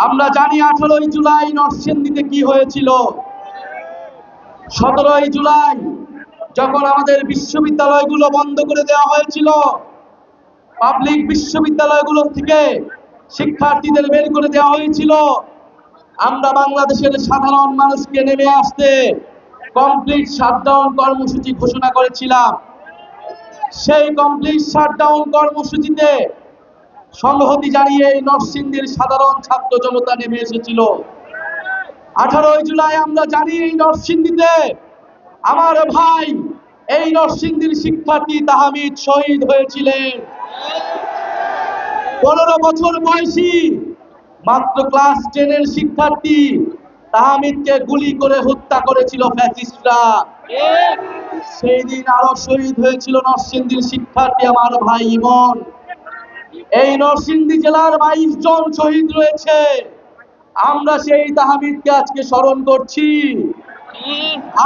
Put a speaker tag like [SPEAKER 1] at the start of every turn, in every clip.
[SPEAKER 1] আমরা জানি 18 জুলাই নরসিংদীতে কি হয়েছিল। 17 জুলাই যখন আমাদের বিশ্ববিদ্যালয়গুলো বন্ধ করে দেওয়া হয়েছিল, পাবলিক বিশ্ববিদ্যালয়গুলো থেকে শিক্ষার্থীদের বের করে দেওয়া হয়েছিল, আমরা বাংলাদেশের সাধারণ মানুষকে নেমে আসতে কমপ্লিট শাটডাউন কর্মসূচি ঘোষণা করেছিলাম। সেই কমপ্লিট শাটডাউন কর্মসূচিতে সংহতি জানিয়ে এই নরসিংদীর সাধারণ ছাত্র জনতা নেমে এসেছিল। 18 জুলাই আমরা জানি এই নরসিংদীতে আমার ভাই এই নরসিংদীর শিক্ষার্থী তাহমিদ শহীদ হয়েছিলেন। 15 বছর বয়সী মাত্র ক্লাস 10 এর শিক্ষার্থী তাহমিদকে গুলি করে হত্যা করেছিল ফ্যাসিস্টরা। সেই দিন আরো শহীদ হয়েছিল নরসিংদীর শিক্ষার্থী আমার ভাই ইমন। এই নরসিংদী জেলার 22 জন শহীদ রয়েছে। আমরা সেই তাহমিদকে আজকে স্মরণ করছি।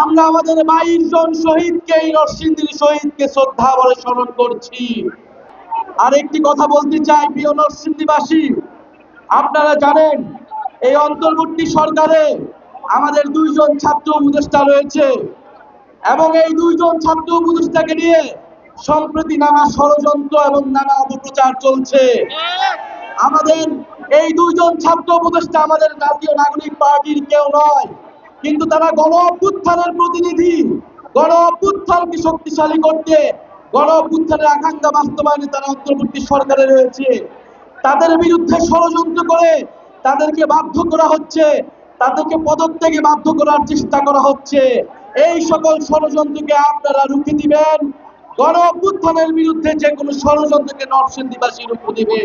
[SPEAKER 1] আমরা আমাদের 22 জন শহীদকে, এই নরসিংদীর শহীদকে শ্রদ্ধা ভরে স্মরণ করছি। আর একটি কথা বলতে চাই, প্রিয় নরসিংদীবাসী, আপনারা জানেন এই অন্তর্বর্তী সরকারে আমাদের 2 জন ছাত্র উপদেষ্টা রয়েছে এবং এই 2 জন ছাত্র উপদেষ্টাকে নিয়ে সম্প্রতি নানা ষড়যন্ত্র এবং নানা অপপ্রচার চলছে। আমাদের এই 2 জন ছাত্র উপদেষ্টা আমাদের জাতীয় নাগরিক পার্টির কেউ নয়, কিন্তু তারা গণ অভ্যুত্থানের প্রতিনিধি। গণ অভ্যুত্থানকে শক্তিশালী করতে, গণ অভ্যুত্থানের আকাঙ্ক্ষা বাস্তবায়নে তারা অন্তর্বর্তী সরকারে রয়েছে। তাদের বিরুদ্ধে ষড়যন্ত্র করে তাদেরকে বাধ্য করা হচ্ছে, তাদেরকে পদত্যাগে বাধ্য করার চেষ্টা করা হচ্ছে। এই সকল ষড়যন্ত্রকে আপনারা রুখে দিবেন। গণ অভ্যুত্থানের বিরুদ্ধে যে কোনো ষড়যন্ত্রকে নরসিংদীবাসী রুখে দিবে।